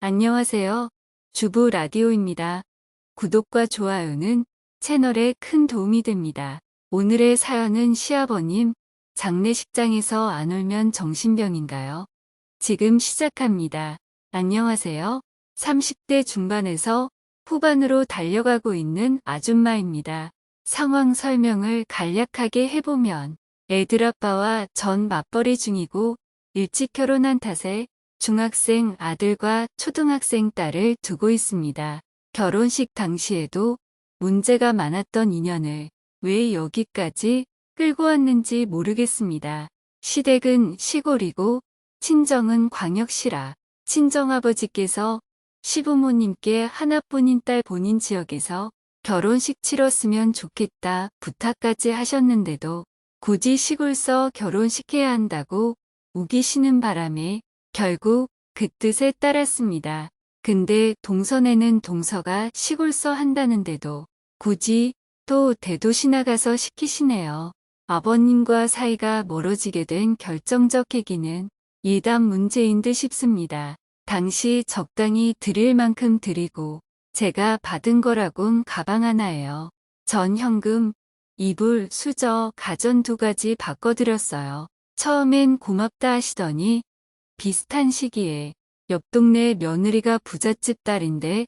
안녕하세요. 주부 라디오입니다. 구독과 좋아요는 채널에 큰 도움이 됩니다. 오늘의 사연은 시아버님, 장례식장에서 안 울면 정신병인가요? 지금 시작합니다. 안녕하세요. 30대 중반에서 후반으로 달려가고 있는 아줌마입니다. 상황 설명을 간략하게 해보면 애들 아빠와 전 맞벌이 중이고 일찍 결혼한 탓에 중학생 아들과 초등학생 딸을 두고 있습니다. 결혼식 당시에도 문제가 많았던 인연을 왜 여기까지 끌고 왔는지 모르겠습니다. 시댁은 시골이고 친정은 광역시라 친정아버지께서 시부모님께 하나뿐인 딸 본인 지역에서 결혼식 치렀으면 좋겠다 부탁까지 하셨는데도 굳이 시골서 결혼시켜야 한다고 우기시는 바람에 결국 그 뜻에 따랐습니다. 근데 동선에는 동서가 시골서 한다는데도 굳이 또 대도시 나가서 시키시네요. 아버님과 사이가 멀어지게 된 결정적 계기는 예단 문제인 듯 싶습니다. 당시 적당히 드릴 만큼 드리고 제가 받은 거라곤 가방 하나예요. 전 현금, 이불, 수저, 가전 2가지 바꿔드렸어요. 처음엔 고맙다 하시더니 비슷한 시기에 옆 동네 며느리가 부잣집 딸인데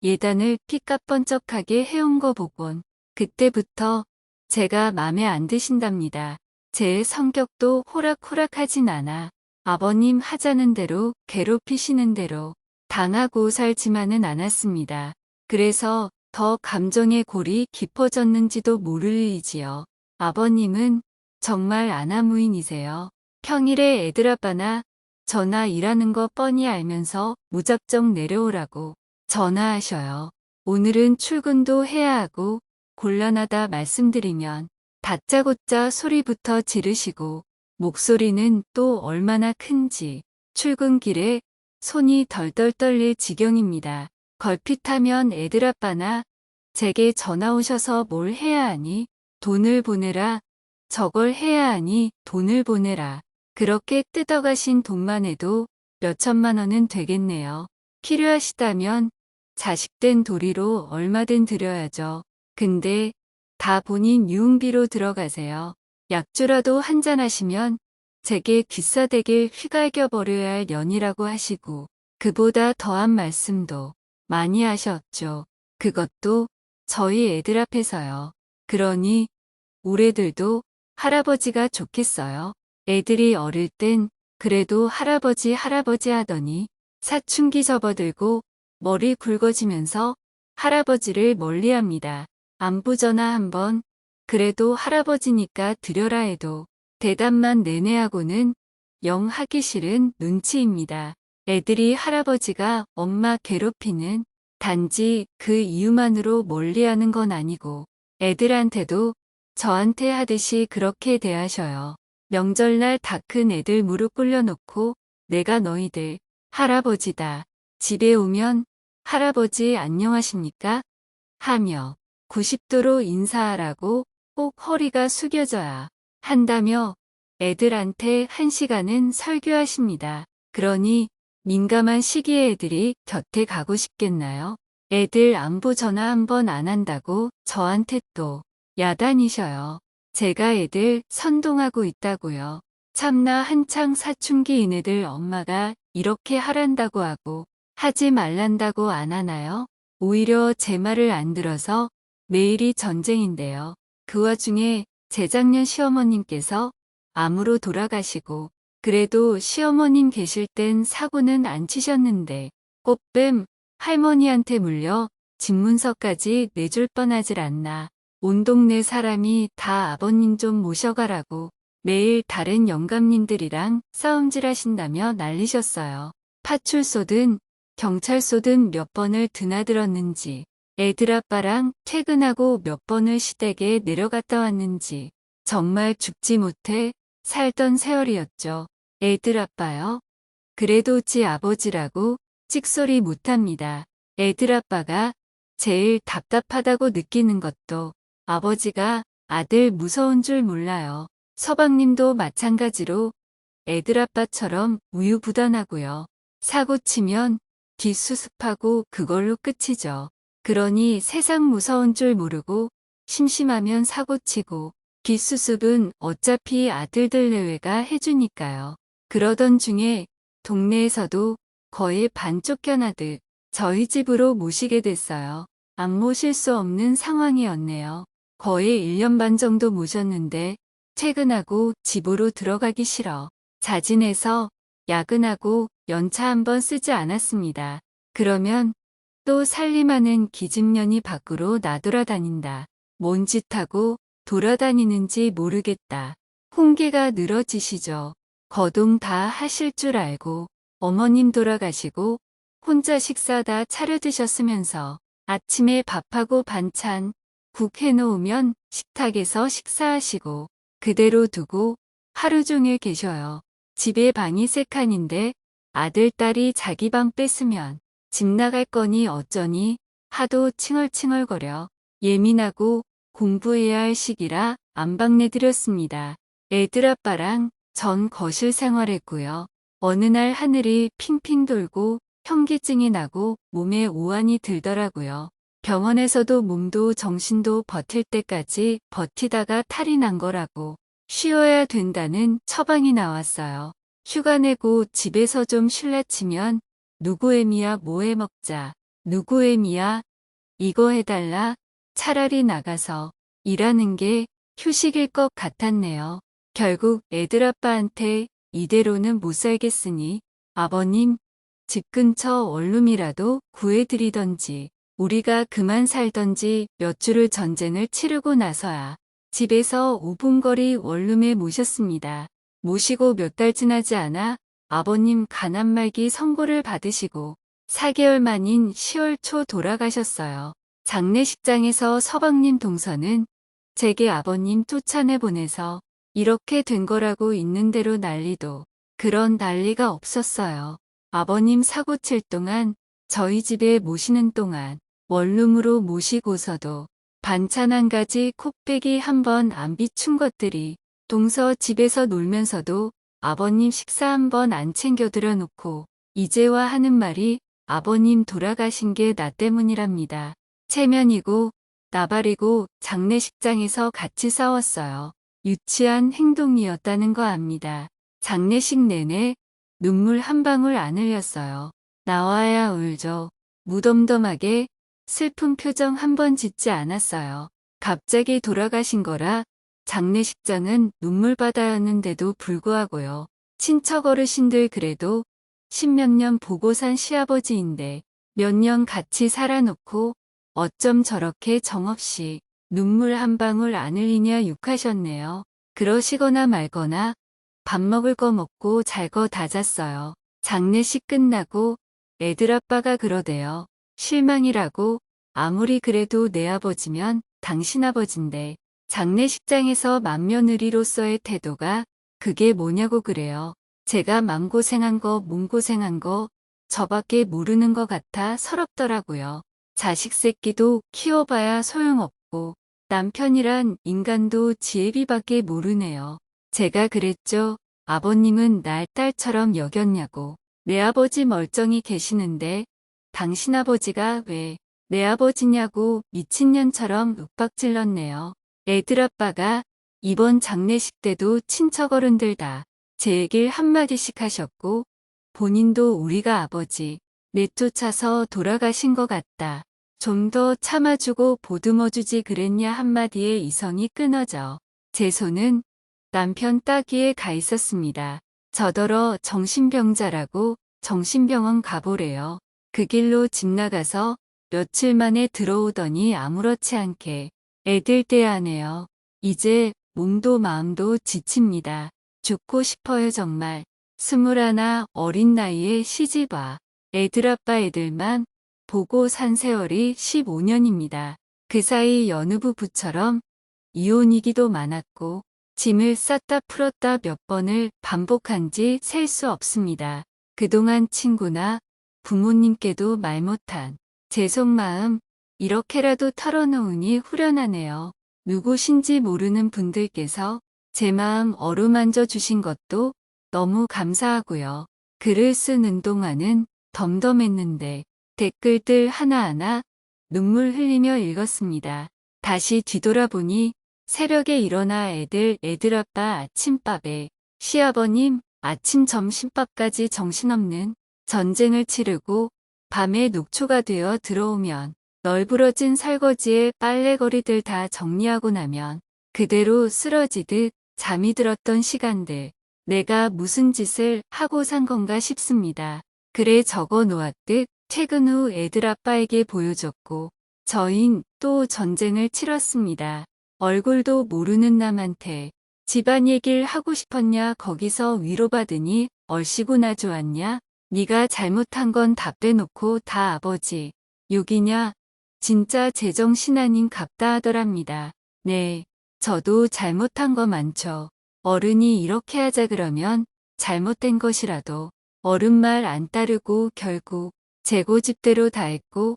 예단을 피값 번쩍하게 해온 거 보곤 그때부터 제가 맘에 안 드신답니다. 제 성격도 호락호락하진 않아 아버님 하자는 대로 괴롭히시는 대로 당하고 살지만은 않았습니다. 그래서 더 감정의 골이 깊어졌는지도 모를 일이지요. 아버님은 정말 아나무인이세요. 평일에 애들 아빠나 전화 일하는 거 뻔히 알면서 무작정 내려오라고 전화하셔요. 오늘은 출근도 해야 하고 곤란하다 말씀드리면 다짜고짜 소리부터 지르시고 목소리는 또 얼마나 큰지 출근길에 손이 덜덜 떨릴 지경입니다. 걸핏하면 애들 아빠나 제게 전화 오셔서 뭘 해야 하니 돈을 보내라 저걸 해야 하니 돈을 보내라 그렇게 뜯어가신 돈만 해도 몇천만 원은 되겠네요. 필요하시다면 자식된 도리로 얼마든 드려야죠. 근데 다 본인 유흥비로 들어가세요. 약주라도 한잔 하시면 제게 귀싸대길 휘갈겨 버려야 할 년이라고 하시고 그보다 더한 말씀도 많이 하셨죠. 그것도 저희 애들 앞에서요. 그러니 우리들도 할아버지가 좋겠어요. 애들이 어릴 땐 그래도 할아버지 하더니 사춘기 접어들고 머리 굵어지면서 할아버지를 멀리합니다. 안부 전화 한번 그래도 할아버지니까 드려라 해도 대답만 내내 하고는 영 하기 싫은 눈치입니다. 애들이 할아버지가 엄마 괴롭히는 단지 그 이유만으로 멀리하는 건 아니고 애들한테도 저한테 하듯이 그렇게 대하셔요. 명절날 다 큰 애들 무릎 꿇려놓고 내가 너희들 할아버지다. 집에 오면 할아버지 안녕하십니까? 하며 90도로 인사하라고 꼭 허리가 숙여져야 한다며 애들한테 1시간은 설교하십니다. 그러니 민감한 시기에 애들이 곁에 가고 싶겠나요? 애들 안부 전화 한번 안 한다고 저한테 또 야단이셔요. 제가 애들 선동하고 있다고요. 참나 한창 사춘기인 애들 엄마가 이렇게 하란다고 하고 하지 말란다고 안 하나요? 오히려 제 말을 안 들어서 매일이 전쟁인데요. 그 와중에 재작년 시어머님께서 암으로 돌아가시고 그래도 시어머님 계실 땐 사고는 안 치셨는데 꽃뱀 할머니한테 물려 집문서까지 내줄 뻔하질 않나. 온 동네 사람이 다 아버님 좀 모셔가라고 매일 다른 영감님들이랑 싸움질 하신다며 난리셨어요. 파출소든 경찰서든 몇 번을 드나들었는지 애들 아빠랑 퇴근하고 몇 번을 시댁에 내려갔다 왔는지 정말 죽지 못해 살던 세월이었죠. 애들 아빠요? 그래도 지 아버지라고 찍소리 못합니다. 애들 아빠가 제일 답답하다고 느끼는 것도 아버지가 아들 무서운 줄 몰라요. 서방님도 마찬가지로 애들 아빠처럼 우유부단하고요. 사고 치면 뒷수습하고 그걸로 끝이죠. 그러니 세상 무서운 줄 모르고 심심하면 사고치고 뒷수습은 어차피 아들들 내외가 해주니까요. 그러던 중에 동네에서도 거의 반 쫓겨나듯 저희 집으로 모시게 됐어요. 안 모실 수 없는 상황이었네요. 거의 1년 반 정도 모셨는데 퇴근하고 집으로 들어가기 싫어. 자진해서 야근하고 연차 한 번 쓰지 않았습니다. 그러면 또 살림하는 기집년이 밖으로 나돌아다닌다. 뭔 짓하고 돌아다니는지 모르겠다. 홍기가 늘어지시죠. 거동 다 하실 줄 알고 어머님 돌아가시고 혼자 식사 다 차려 드셨으면서 아침에 밥하고 반찬, 국 해놓으면 식탁에서 식사하시고 그대로 두고 하루 종일 계셔요. 집에 방이 3칸인데 아들, 딸이 자기 방 뺐으면 집 나갈 거니 어쩌니 하도 칭얼칭얼거려. 예민하고 공부해야 할 시기라 안방 내드렸습니다. 애들 아빠랑 전 거실 생활했고요. 어느 날 하늘이 핑핑 돌고 현기증이 나고 몸에 오한이 들더라고요. 병원에서도 몸도 정신도 버틸 때까지 버티다가 탈이 난 거라고 쉬어야 된다는 처방이 나왔어요. 휴가 내고 집에서 좀 쉴라 치면 누구 애미야 뭐 해 먹자. 누구 애미야 이거 해달라. 차라리 나가서 일하는 게 휴식일 것 같았네요. 결국 애들 아빠한테 이대로는 못 살겠으니 아버님 집 근처 원룸이라도 구해드리던지 우리가 그만 살던지 몇 주를 전쟁을 치르고 나서야 집에서 5분 거리 원룸에 모셨습니다. 모시고 몇 달 지나지 않아 아버님 가난말기 선고를 받으시고 4개월 만인 10월 초 돌아가셨어요. 장례식장에서 서방님 동서는 제게 아버님 쫓아내보내서 이렇게 된 거라고 있는 대로 난리도 그런 난리가 없었어요. 아버님 사고 칠 동안 저희 집에 모시는 동안 원룸으로 모시고서도 반찬 한 가지 콕배기 한 번 안 비춘 것들이 동서 집에서 놀면서도 아버님 식사 한 번 안 챙겨드려 놓고 이제와 하는 말이 아버님 돌아가신 게 나 때문이랍니다. 체면이고 나발이고 장례식장에서 같이 싸웠어요. 유치한 행동이었다는 거 압니다. 장례식 내내 눈물 한 방울 안 흘렸어요. 나와야 울죠. 무덤덤하게 슬픈 표정 한 번 짓지 않았어요. 갑자기 돌아가신 거라 장례식장은 눈물바다였는데도 불구하고요. 친척 어르신들 그래도 십몇 년 보고 산 시아버지인데 몇 년 같이 살아놓고 어쩜 저렇게 정없이 눈물 한 방울 안 흘리냐 욕하셨네요. 그러시거나 말거나 밥 먹을 거 먹고 잘 거 다 잤어요. 장례식 끝나고 애들 아빠가 그러대요. 실망이라고 아무리 그래도 내 아버지면 당신 아버진데 장례식장에서 맏며느리로서의 태도가 그게 뭐냐고 그래요. 제가 맘고생한 거 몸고생한 거 저밖에 모르는 것 같아 서럽더라고요. 자식 새끼도 키워봐야 소용없고 남편이란 인간도 지혜비밖에 모르네요. 제가 그랬죠. 아버님은 날 딸처럼 여겼냐고. 내 아버지 멀쩡히 계시는데 당신 아버지가 왜 내 아버지냐고 미친년처럼 윽박질렀네요. 애들 아빠가 이번 장례식 때도 친척 어른들 다 제 얘길 한마디씩 하셨고 본인도 우리가 아버지 내쫓아서 돌아가신 것 같다. 좀 더 참아주고 보듬어주지 그랬냐 한마디에 이성이 끊어져 제 손은 남편 따귀에 가 있었습니다. 저더러 정신병자라고 정신병원 가보래요. 그 길로 집 나가서 며칠 만에 들어오더니 아무렇지 않게 애들 떼하네요. 이제 몸도 마음도 지칩니다. 죽고 싶어요 정말. 21 어린 나이에 시집와 애들 아빠 애들만 보고 산 세월이 15년입니다. 그 사이 여느 부부처럼 이혼이기도 많았고 짐을 쌌다 풀었다 몇 번을 반복한지 셀 수 없습니다. 그동안 친구나 부모님께도 말 못한 제 속마음 이렇게라도 털어놓으니 후련하네요. 누구신지 모르는 분들께서 제 마음 어루만져 주신 것도 너무 감사하고요. 글을 쓰는 동안은 덤덤했는데 댓글들 하나하나 눈물 흘리며 읽었습니다. 다시 뒤돌아보니 새벽에 일어나 애들 아빠 아침밥에 시아버님 아침 점심밥까지 정신없는 전쟁을 치르고 밤에 녹초가 되어 들어오면 널브러진 설거지에 빨래거리들 다 정리하고 나면 그대로 쓰러지듯 잠이 들었던 시간들, 내가 무슨 짓을 하고 산 건가 싶습니다. 글에 적어 놓았듯 퇴근 후 애들 아빠에게 보여줬고 저흰 또 전쟁을 치렀습니다. 얼굴도 모르는 남한테 집안 얘기를 하고 싶었냐 거기서 위로받으니 얼씨구나 좋았냐 네가 잘못한 건 다 빼놓고 다 아버지 욕이냐 진짜 제정신 아닌 갑다 하더랍니다. 네, 저도 잘못한 거 많죠. 어른이 이렇게 하자 그러면 잘못된 것이라도 어른 말 안 따르고 결국 제 고집대로 다 했고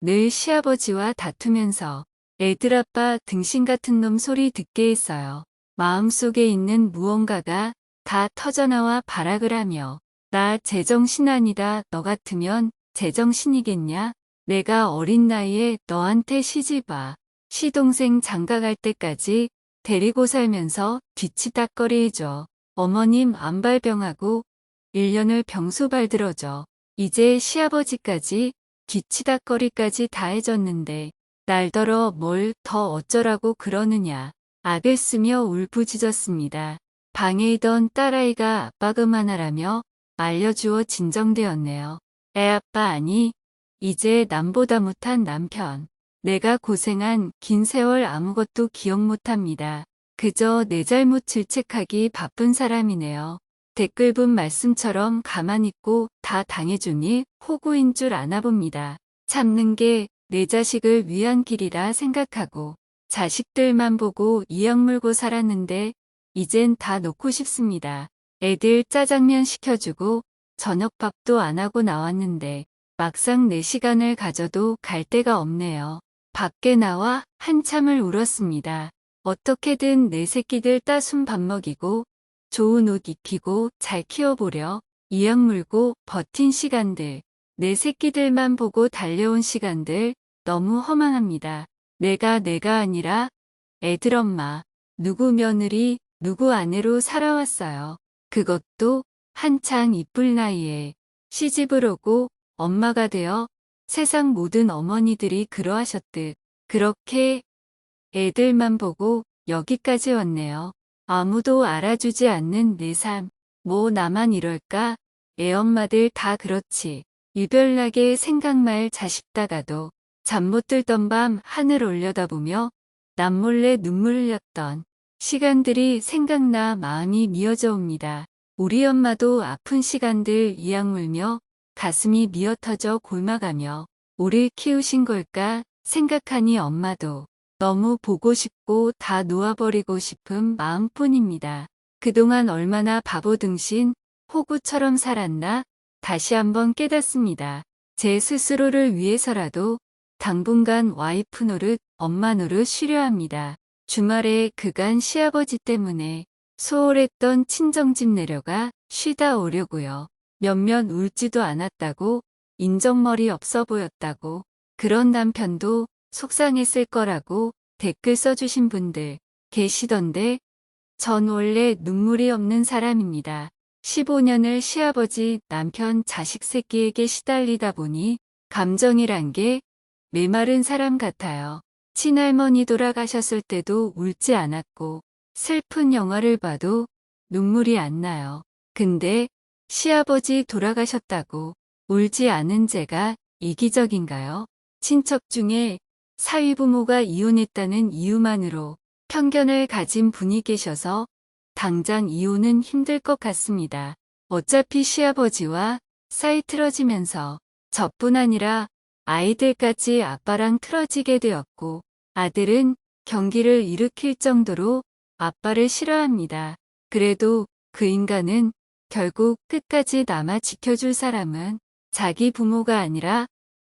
늘 시아버지와 다투면서 애들 아빠 등신 같은 놈 소리 듣게 했어요. 마음속에 있는 무언가가 다 터져나와 발악을 하며 나 제정신 아니다 너 같으면 제정신이겠냐? 내가 어린 나이에 너한테 시집 와 시동생 장가갈 때까지 데리고 살면서 뒤치다꺼리 해줘. 어머님 안발병하고 1년을 병수발 들어줘. 이제 시아버지까지 뒤치다꺼리까지 다 해줬는데 날더러 뭘 더 어쩌라고 그러느냐. 악을 쓰며 울부짖었습니다. 방에 있던 딸아이가 아빠 그만하라며 알려주어 진정되었네요. 애 아빠 아니 이제 남보다 못한 남편. 내가 고생한 긴 세월 아무것도 기억 못합니다. 그저 내 잘못 질책하기 바쁜 사람이네요. 댓글분 말씀처럼 가만히 있고 다 당해주니 호구인 줄 아나 봅니다. 참는 게 내 자식을 위한 길이라 생각하고 자식들만 보고 이악 물고 살았는데 이젠 다 놓고 싶습니다. 애들 짜장면 시켜주고 저녁밥도 안 하고 나왔는데 막상 내 시간을 가져도 갈 데가 없네요. 밖에 나와 한참을 울었습니다. 어떻게든 내 새끼들 따순 밥 먹이고 좋은 옷 입히고 잘 키워보려 이악 물고 버틴 시간들, 내 새끼들만 보고 달려온 시간들 너무 허망합니다. 내가 아니라 애들 엄마, 누구 며느리, 누구 아내로 살아왔어요. 그것도 한창 이쁠 나이에 시집을 오고 엄마가 되어 세상 모든 어머니들이 그러하셨듯 그렇게 애들만 보고 여기까지 왔네요. 아무도 알아주지 않는 내 삶, 뭐 나만 이럴까? 애 엄마들 다 그렇지. 유별나게 생각말 자식다가도 잠 못 들던 밤 하늘 올려다보며 남몰래 눈물 흘렸던 시간들이 생각나 마음이 미어져 옵니다. 우리 엄마도 아픈 시간들 이악 물며 가슴이 미어터져 골마가며 우릴 키우신 걸까 생각하니 엄마도 너무 보고 싶고 다 놓아버리고 싶은 마음뿐입니다. 그동안 얼마나 바보 등신 호구처럼 살았나 다시 한번 깨닫습니다. 제 스스로를 위해서라도 당분간 와이프 노릇, 엄마 노릇 쉬려 합니다. 주말에 그간 시아버지 때문에 소홀했던 친정집 내려가 쉬다 오려고요. 몇몇 울지도 않았다고 인정머리 없어 보였다고 그런 남편도 속상했을 거라고 댓글 써주신 분들 계시던데 전 원래 눈물이 없는 사람입니다. 15년을 시아버지, 남편, 자식 새끼에게 시달리다 보니 감정이란 게 메마른 사람 같아요. 친할머니 돌아가셨을 때도 울지 않았고 슬픈 영화를 봐도 눈물이 안 나요. 근데 시아버지 돌아가셨다고 울지 않은 제가 이기적인가요? 친척 중에 사위부모가 이혼했다는 이유만으로 편견을 가진 분이 계셔서 당장 이혼은 힘들 것 같습니다. 어차피 시아버지와 사이 틀어지면서 저뿐 아니라 아이들까지 아빠랑 틀어지게 되었고 아들은 경기를 일으킬 정도로 아빠를 싫어합니다. 그래도 그 인간은 결국 끝까지 남아 지켜줄 사람은 자기 부모가 아니라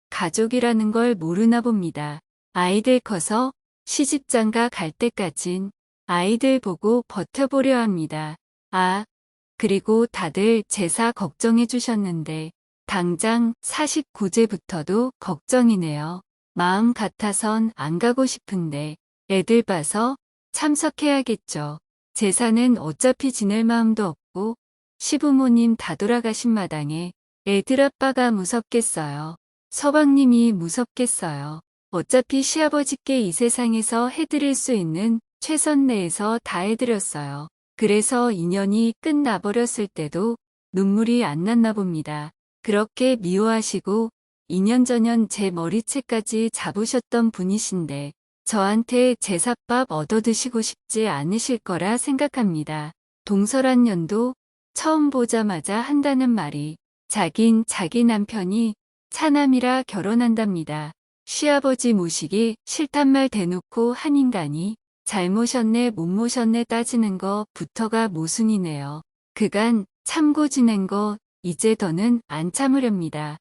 가족이라는 걸 모르나 봅니다. 아이들 커서 시집장가 갈 때까진 아이들 보고 버텨보려 합니다. 아, 그리고 다들 제사 걱정해 주셨는데 당장 49제부터도 걱정이네요. 마음 같아선 안 가고 싶은데 애들 봐서 참석해야겠죠. 제사는 어차피 지낼 마음도 없고 시부모님 다 돌아가신 마당에 애들 아빠가 무섭겠어요. 서방님이 무섭겠어요. 어차피 시아버지께 이 세상에서 해드릴 수 있는 최선 내에서 다 해드렸어요. 그래서 인연이 끝나버렸을 때도 눈물이 안 났나 봅니다. 그렇게 미워하시고 2년 전년 제 머리채까지 잡으셨던 분이신데 저한테 제삿밥 얻어드시고 싶지 않으실 거라 생각합니다. 동설한 년도 처음 보자마자 한다는 말이 자긴 자기 남편이 차남이라 결혼한답니다. 시아버지 모시기 싫단 말 대놓고 한 인간이 잘 모셨네 못 모셨네 따지는 거부터가 모순이네요. 그간 참고 지낸 거 이제 더는 안 참으렵니다.